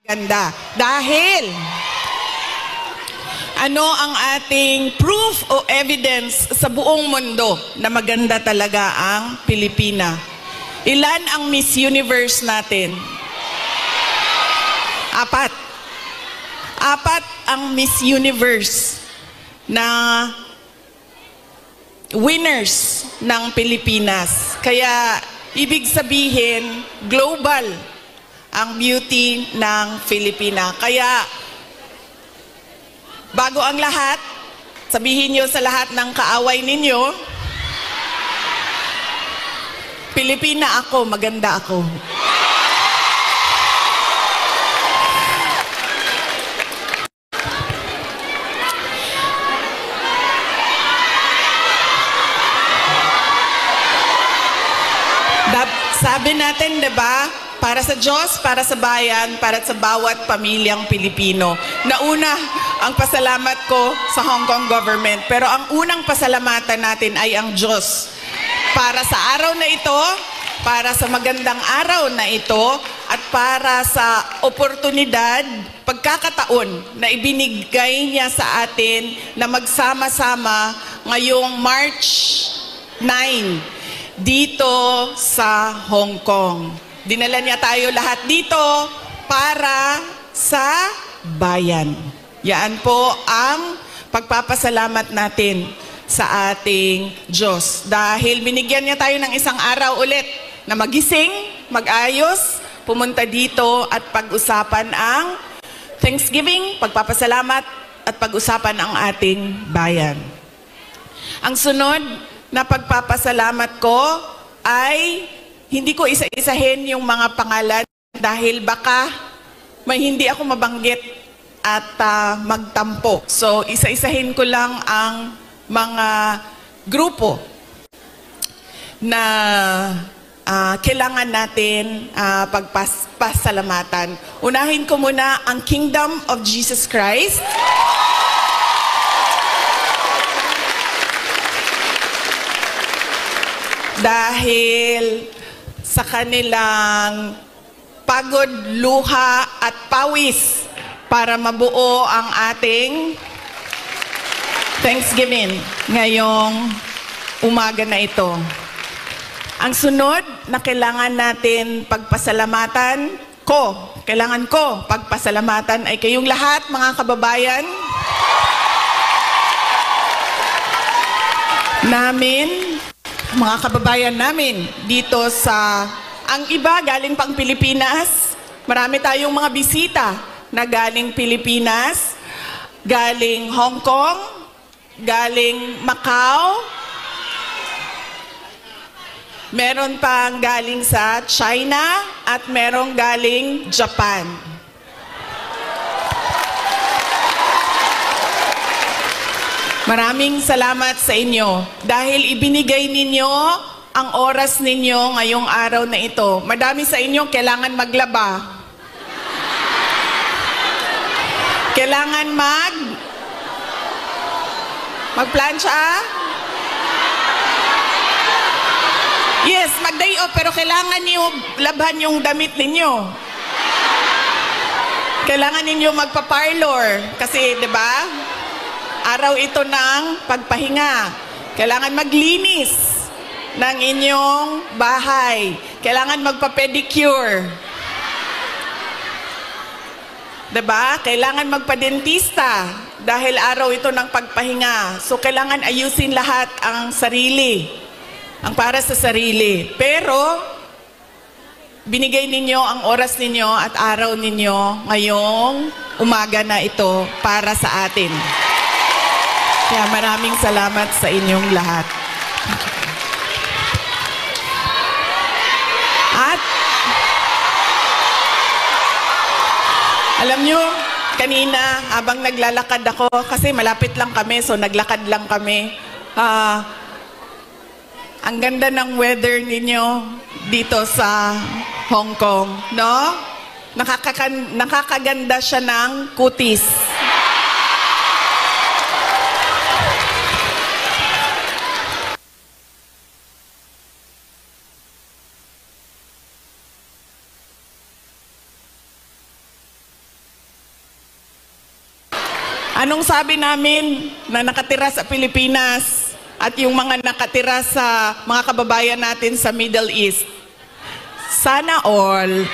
Ganda. Dahil ano ang ating proof o evidence sa buong mundo na maganda talaga ang Pilipina? Ilan ang Miss Universe natin? 4. 4 ang Miss Universe na winners ng Pilipinas. Kaya ibig sabihin, global ang beauty ng Pilipina. Kaya bago ang lahat, sabihin niyo sa lahat ng kaaway ninyo, Pilipina ako, maganda ako. Sabi natin, 'di ba? Para sa Diyos, para sa bayan, para sa bawat pamilyang Pilipino. Nauna ang pasalamat ko sa Hong Kong government, pero ang unang pasalamatan natin ay ang Diyos. Para sa araw na ito, para sa magandang araw na ito, at para sa oportunidad, pagkakataon na ibinigay niya sa atin na magsama-sama ngayong March 9 dito sa Hong Kong. Dinala niya tayo lahat dito para sa bayan. Yan po ang pagpapasalamat natin sa ating Diyos. Dahil binigyan niya tayo ng isang araw ulit na magising, mag-ayos, pumunta dito at pag-usapan ang Thanksgiving, pagpapasalamat at pag-usapan ang ating bayan. Ang sunod na pagpapasalamat ko ay hindi ko isa-isahin yung mga pangalan dahil baka may hindi ako mabanggit at magtampo. So, isa-isahin ko lang ang mga grupo na kailangan natin pagpasalamatan. Unahin ko muna ang Kingdom of Jesus Christ. Dahil sa kanilang pagod, luha at pawis para mabuo ang ating Thanksgiving ngayong umaga na ito. Ang sunod na kailangan natin pagpasalamatan kailangan ko pagpasalamatan ay kayong lahat, mga kababayan namin, mga kababayan namin dito sa, ang iba galing pang Pilipinas. Marami tayong mga bisita na galing Pilipinas, galing Hong Kong, galing Macau, meron pang galing sa China at merong galing Japan. Maraming salamat sa inyo dahil ibinigay ninyo ang oras ninyo ngayong araw na ito. Madami sa inyo kailangan maglaba. Kailangan magplansya. Yes, mag-day off, pero kailangan niyo labhan yung damit ninyo. Kailangan ninyo magpa-parlor kasi, 'di ba? Araw ito ng pagpahinga. Kailangan maglinis ng inyong bahay. Kailangan magpa-pedicure. Diba? Kailangan magpa-dentista dahil araw ito ng pagpahinga. So, kailangan ayusin lahat ang sarili. Ang para sa sarili. Pero, binigay ninyo ang oras ninyo at araw ninyo ngayong umaga na ito para sa atin. Kaya maraming salamat sa inyong lahat. At alam nyo, kanina habang naglalakad ako, kasi malapit lang kami, so naglakad lang kami. Ang ganda ng weather ninyo dito sa Hong Kong, no? Nakakaganda siya ng kutis. Anong sabi namin na nakatira sa Pilipinas at yung mga nakatira sa mga kababayan natin sa Middle East? Sana all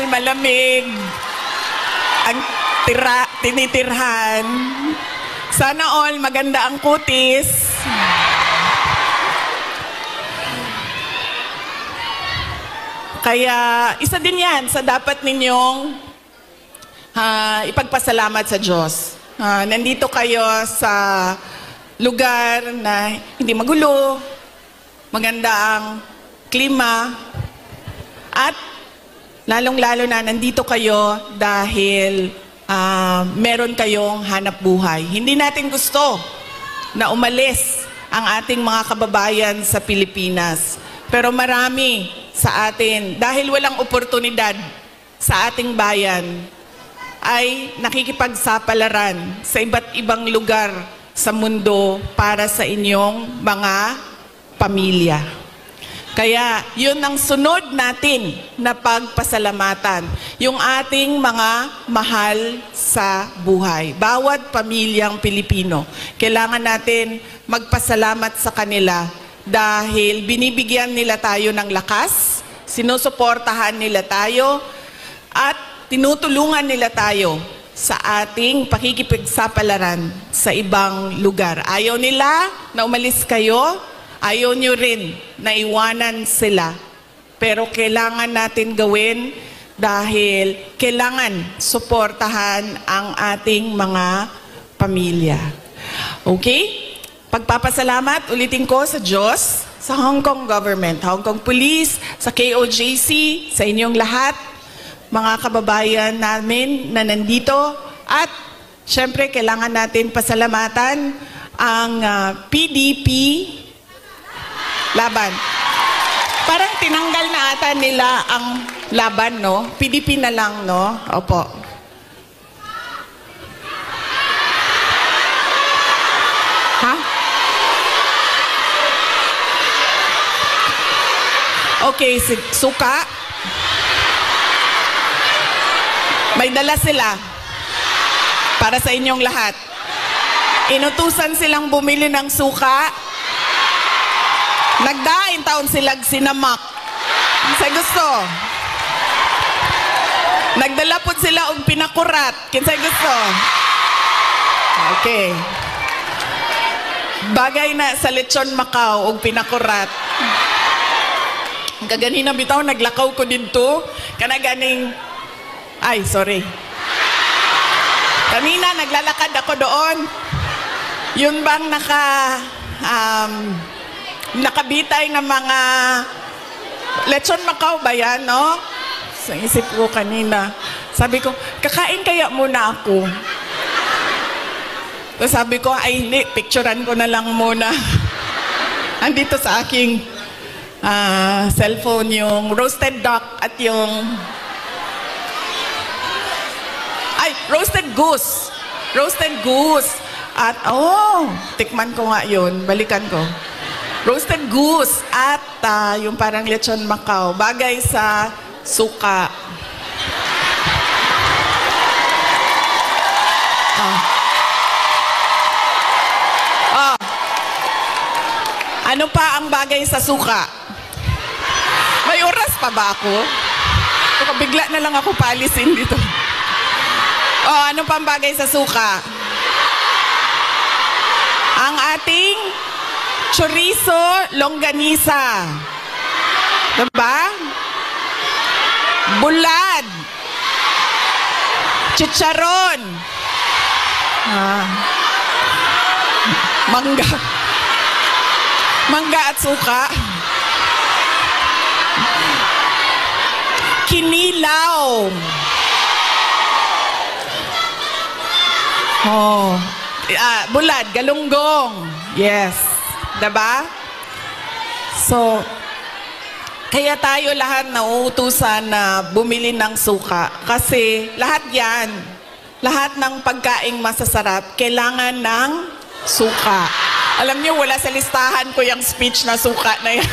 malamig ang tinitirhan. Sana all maganda ang kutis. Kaya isa din yan sa dapat ninyong ipagpasalamat sa Diyos. Nandito kayo sa lugar na hindi magulo, maganda ang klima, at lalong-lalo na nandito kayo dahil meron kayong hanap buhay. Hindi natin gusto na umalis ang ating mga kababayan sa Pilipinas. Pero marami sa atin, dahil walang oportunidad sa ating bayan, ay nakikipagsapalaran sa iba't ibang lugar sa mundo para sa inyong mga pamilya. Kaya yun ang sunod natin na pagpasalamatan, yung ating mga mahal sa buhay. Bawat pamilyang Pilipino, kailangan natin magpasalamat sa kanila dahil binibigyan nila tayo ng lakas, sinusuportahan nila tayo, at tinutulungan nila tayo sa ating pakikipagsapalaran sa ibang lugar. Ayaw nila na umalis kayo, ayaw nyo rin na iwanan sila. Pero kailangan natin gawin dahil kailangan suportahan ang ating mga pamilya. Okay? Pagpapasalamat, ulitin ko sa Diyos, sa Hong Kong government, Hong Kong Police, sa KOJC, sa inyong lahat, mga kababayan namin na nandito, at syempre kailangan natin pasalamatan ang PDP laban. Parang tinanggal na ata nila ang laban, no? PDP na lang, no? Opo. Ha? Okay, suka. May dala sila para sa inyong lahat. Inutusan silang bumili ng suka. Nagdain taon silang sinamak. Sa gusto. Nagdala po sila og pinakurat. Kinsay gusto. Okay. Bagay na sa lechon Macau og pinakurat. Kaganina bitaw naglakaw ko dito. Kanaganing sorry. Kanina naglalakad ako doon. Yun bang nakabitay ng mga lechon Macau ba yan, no? Sa isip ko kanina. Sabi ko, kakain kaya muna ako. So sabi ko, hindi, picturean ko na lang muna. Andito sa aking cellphone yung roasted duck at yung roasted goose. Roasted goose. At, tikman ko nga yun. Balikan ko. Roasted goose at yung parang lechon Macau. Bagay sa suka. Ano pa ang bagay sa suka? May oras pa ba ako? Bigla na lang ako paalisin dito. Ano pa ang bagay sa suka? Ang ating chorizo longganisa. Diba? Bulad. Chicharon. Mangga. Mangga at suka. Kinilaw. Bulad, galunggong. Yes. Diba? So, kaya tayo lahat nauutusan na bumili ng suka. Kasi lahat yan, lahat ng pagkaing masasarap, kailangan ng suka. Alam niyo, wala sa listahan ko yung speech na suka na yan.